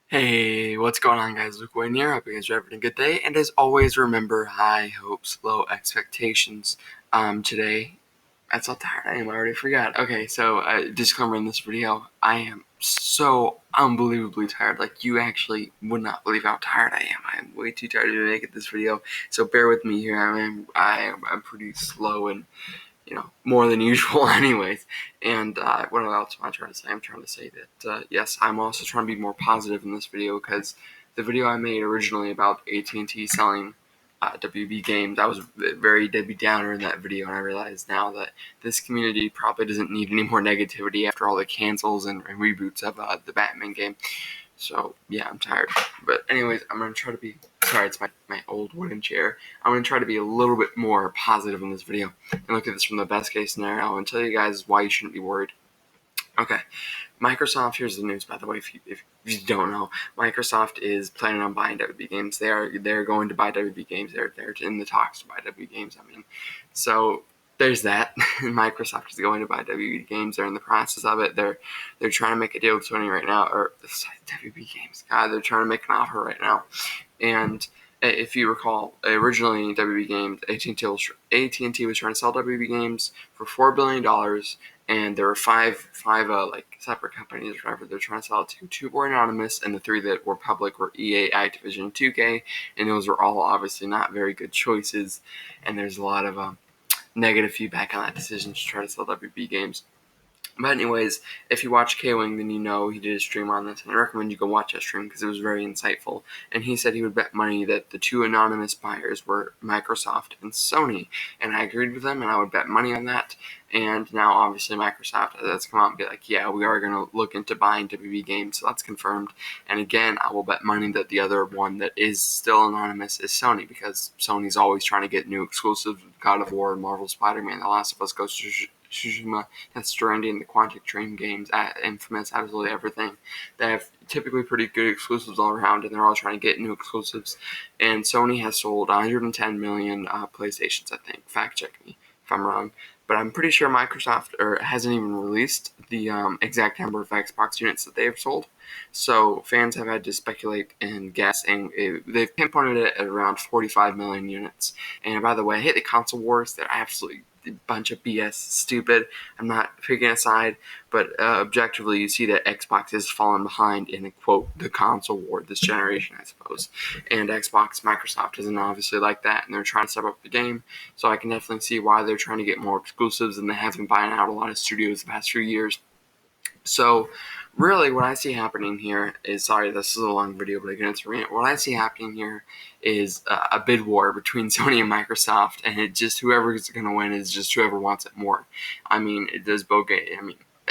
Hey, what's going on, guys? Luke Wayne here. Hope you guys are having a good day. And as always, remember high hopes, low expectations. Today, that's how tired I am. I already forgot. Okay, so disclaimer in this video, I am so unbelievably tired. Like, you actually would not believe how tired I am. I am way too tired to make it this video. So bear with me here. I'm pretty slow and more than usual anyways. And what else am I trying to say? I'm trying to say that, yes, I'm also trying to be more positive in this video because the video I made originally about AT&T selling WB games, I was very Debbie Downer in that video, and I realize now that this community probably doesn't need any more negativity after all the cancels and reboots of the Batman game. So, yeah, I'm tired. But anyways, I'm going to try to be, sorry, it's my old wooden chair. I'm going to try to be a little bit more positive in this video and look at this from the best case scenario and tell you guys why you shouldn't be worried. Okay, Microsoft, here's the news, by the way, if you don't know. Microsoft is planning on buying WB Games. They're going to buy WB Games. They're in the talks to buy WB Games, So there's that. Microsoft is going to buy WB Games. They're in the process of it. They're trying to make a deal with Sony right now, or WB Games. God, they're trying to make an offer right now. And if you recall, originally WB Games, AT&T was trying to sell WB Games for $4 billion, and there were five like separate companies or whatever they're trying to sell it to. Two were anonymous, and the three that were public were EA, Activision, 2K, and those were all obviously not very good choices. And there's a lot of negative feedback on that decision to try to sell WB Games. But anyways, if you watch K-Wing, then you know he did a stream on this, and I recommend you go watch that stream because it was very insightful. And he said he would bet money that the two anonymous buyers were Microsoft and Sony, and I agreed with him, and I would bet money on that. And now, obviously, Microsoft has come out and be like, yeah, we are going to look into buying WB Games, so that's confirmed. And again, I will bet money that the other one that is still anonymous is Sony, because Sony's always trying to get new exclusives, God of War, Marvel Spider-Man, The Last of Us, Ghost of Tsushima, Death Stranding, the Quantic Dream games, Infamous, absolutely everything. They have typically pretty good exclusives all around, and they're all trying to get new exclusives. And Sony has sold 110 million PlayStations, I think. Fact check me if I'm wrong. But I'm pretty sure Microsoft hasn't even released the exact number of Xbox units that they have sold. So fans have had to speculate and guess, and they've pinpointed it at around 45 million units. And by the way, I hate the console wars. They're absolutely a bunch of BS, stupid. I'm not picking a side, but objectively, you see that Xbox has fallen behind in, quote, the console war this generation, I suppose. And Microsoft isn't obviously like that, and they're trying to step up the game. So I can definitely see why they're trying to get more exclusives, and they have been buying out a lot of studios the past few years. So, really, what I see happening here is, sorry, this is a long video, but again, it's a rant. What I see happening here is a bid war between Sony and Microsoft, and it just, whoever's going to win is just whoever wants it more. It does both.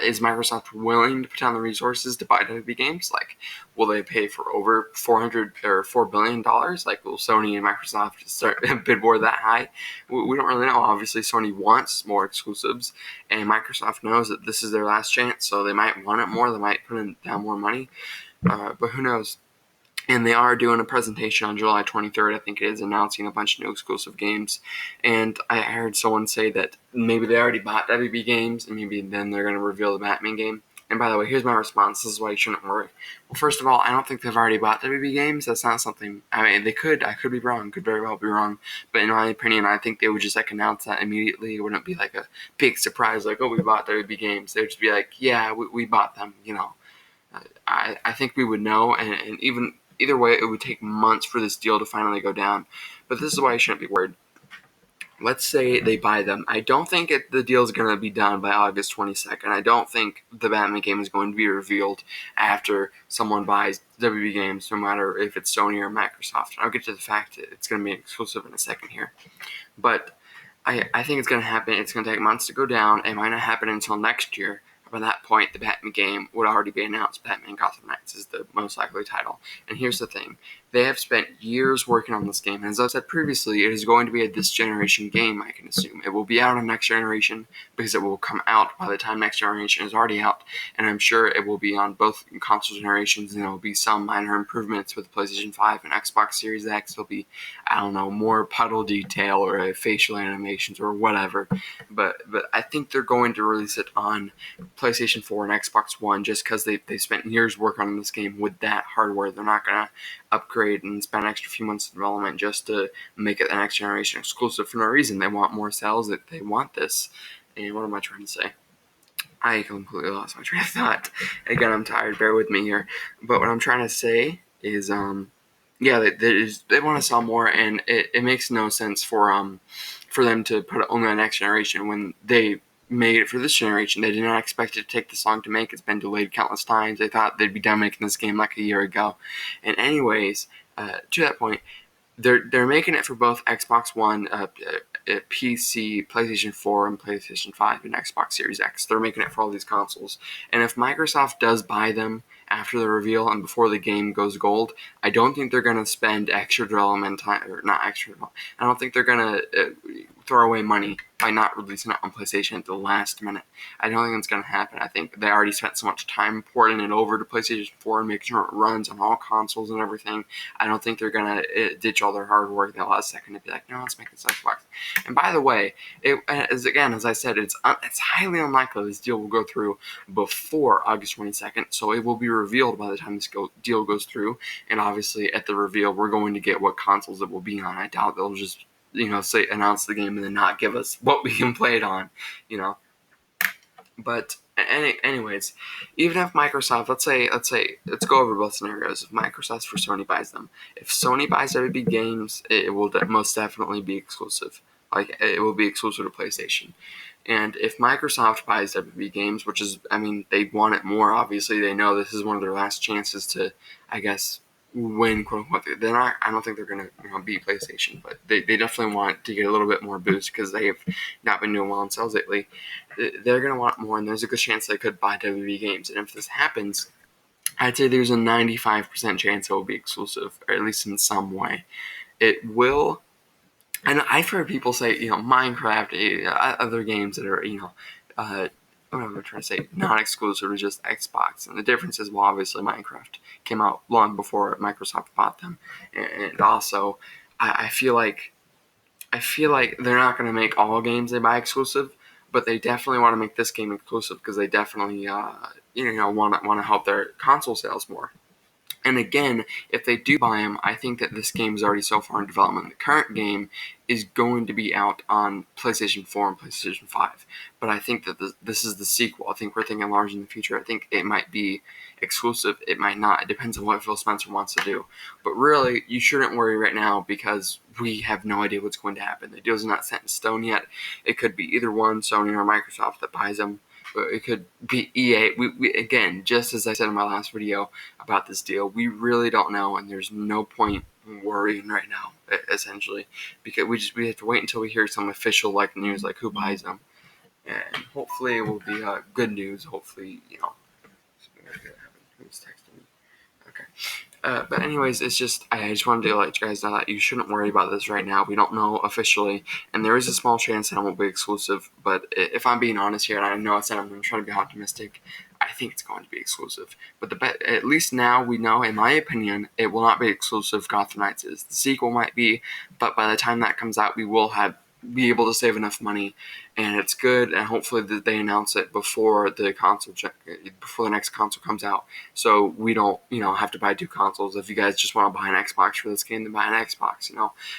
Is Microsoft willing to put down the resources to buy WB Games? Like, will they pay for over $4 billion? Like, will Sony and Microsoft start a bid war that high? We don't really know. Obviously, Sony wants more exclusives, and Microsoft knows that this is their last chance, so they might want it more. They might put down more money, but who knows? And they are doing a presentation on July 23rd, I think it is, announcing a bunch of new exclusive games. And I heard someone say that maybe they already bought WB Games, and maybe then they're going to reveal the Batman game. And by the way, here's my response. This is why you shouldn't worry. Well, first of all, I don't think they've already bought WB Games. That's not something. They could. I could be wrong. Could very well be wrong. But in my opinion, I think they would just announce that immediately. It wouldn't be like a big surprise, like, oh, we bought WB Games. They would just be like, yeah, we bought them. I think we would know, and even either way, it would take months for this deal to finally go down. But this is why you shouldn't be worried. Let's say they buy them. I don't think the deal is going to be done by August 22nd. I don't think the Batman game is going to be revealed after someone buys WB Games, no matter if it's Sony or Microsoft. I'll get to the fact that it's going to be exclusive in a second here. But I think it's going to happen. It's going to take months to go down. It might not happen until next year. By that point, the Batman game would already be announced. Batman Gotham Knights is the most likely title. And here's the thing. They have spent years working on this game, and as I've said previously, it is going to be a this generation game, I can assume. It will be out on next generation, because it will come out by the time next generation is already out, and I'm sure it will be on both console generations, and there will be some minor improvements with PlayStation 5 and Xbox Series X. There'll be, I don't know, more puddle detail or facial animations or whatever, but I think they're going to release it on PlayStation 4 and Xbox One just because they spent years working on this game with that hardware. They're not going to upgrade and spend an extra few months of development just to make it the next generation exclusive for no reason. They want more sales. They want this. And what am I trying to say? I completely lost my train of thought. Again, I'm tired. Bear with me here. But what I'm trying to say is, yeah, they want to sell more, and it makes no sense for them to put it only on the next generation when they made it for this generation. They did not expect it to take this long to make. It's been delayed countless times. They thought they'd be done making this game like a year ago. And anyways, to that point, they're making it for both Xbox One, PC, PlayStation 4, and PlayStation 5, and Xbox Series X. They're making it for all these consoles. And if Microsoft does buy them after the reveal and before the game goes gold, I don't think they're going to spend extra development time, or not extra. I don't think they're going to throw away money by not releasing it on PlayStation at the last minute. I don't think it's going to happen. I think they already spent so much time porting it over to PlayStation 4 and making sure it runs on all consoles and everything. I don't think they're going to ditch all their hard work at the last second to be like, no, let's make this Xbox. And by the way, as I said, it's highly unlikely this deal will go through before August 22nd, so it will be revealed by the time this deal goes through. And obviously, at the reveal, we're going to get what consoles it will be on. I doubt they'll just announce the game and then not give us what we can play it on, But anyways, even if Microsoft, let's go over both scenarios. If Microsoft or Sony buys them, if Sony buys WB Games, it will most definitely be exclusive. Like, it will be exclusive to PlayStation. And if Microsoft buys WB Games, which is, they want it more, obviously. They know this is one of their last chances to, I guess, win, quote unquote. I don't think they're going to beat PlayStation, but they definitely want to get a little bit more boost because they have not been doing well in sales lately. They're going to want more, and there's a good chance they could buy WB Games. And if this happens, I'd say there's a 95% chance it will be exclusive, or at least in some way. It will. And I've heard people say, Minecraft, other games that are, what am I trying to say, not exclusive to just Xbox. And the difference is, well, obviously Minecraft came out long before Microsoft bought them. And also, I feel like they're not going to make all games they buy exclusive, but they definitely want to make this game exclusive because they definitely, want to help their console sales more. And again, if they do buy them, I think that this game is already so far in development. The current game is going to be out on PlayStation 4 and PlayStation 5. But I think that this is the sequel. I think we're thinking large in the future. I think it might be exclusive. It might not. It depends on what Phil Spencer wants to do. But really, you shouldn't worry right now because we have no idea what's going to happen. The deal's not set in stone yet. It could be either one, Sony or Microsoft, that buys them. It could be EA. We again, just as I said in my last video about this deal, we really don't know, and there's no point worrying right now, essentially, because we have to wait until we hear some official news, like who buys them, and hopefully it will be good news. Hopefully, who's texting me? Okay. But anyways, I just wanted to let you guys know that you shouldn't worry about this right now. We don't know officially, and there is a small chance that it won't be exclusive. But if I'm being honest here, and I know I said I'm trying to be optimistic, I think it's going to be exclusive. But at least now we know, in my opinion, it will not be exclusive. Gotham Knights is. The sequel might be, but by the time that comes out, we will be able to save enough money, and it's good. And hopefully they announce it before the next console comes out, so we don't have to buy two consoles. If you guys just want to buy an Xbox for this game, then buy an Xbox.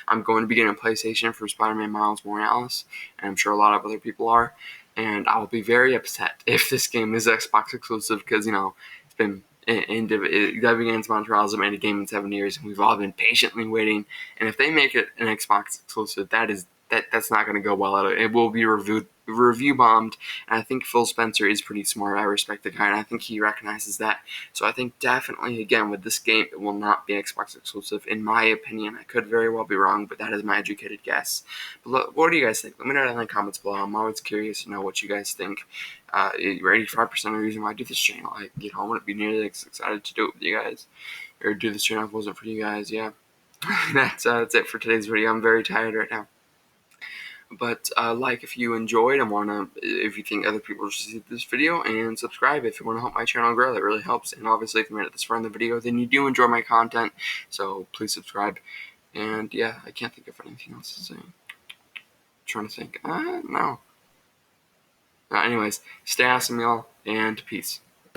I'm going to be getting a PlayStation for Spider-Man Miles Morales, and I'm sure a lot of other people are. And I will be very upset if this game is Xbox exclusive because it's been WB Games Montreal hasn't made a game in 7 years, and we've all been patiently waiting. And if they make it an Xbox exclusive, that is that's not going to go well. It will be review bombed, and I think Phil Spencer is pretty smart. I respect the guy, and I think he recognizes that. So I think definitely, again, with this game, it will not be Xbox exclusive, in my opinion. I could very well be wrong, but that is my educated guess. But what do you guys think? Let me know in the comments below. I'm always curious to know what you guys think. You're 85% of the reason why I do this channel. I wouldn't be nearly as excited to do it with you guys, or do this channel if it wasn't for you guys. Yeah. That's it for today's video. I'm very tired right now. But like if you enjoyed and if you think other people should see this video, and subscribe if you want to help my channel grow. That really helps. And obviously, if you made it this far in the video, then you do enjoy my content. So please subscribe. And yeah, I can't think of anything else to say. I'm trying to think. No. Anyways, stay awesome, y'all, and peace.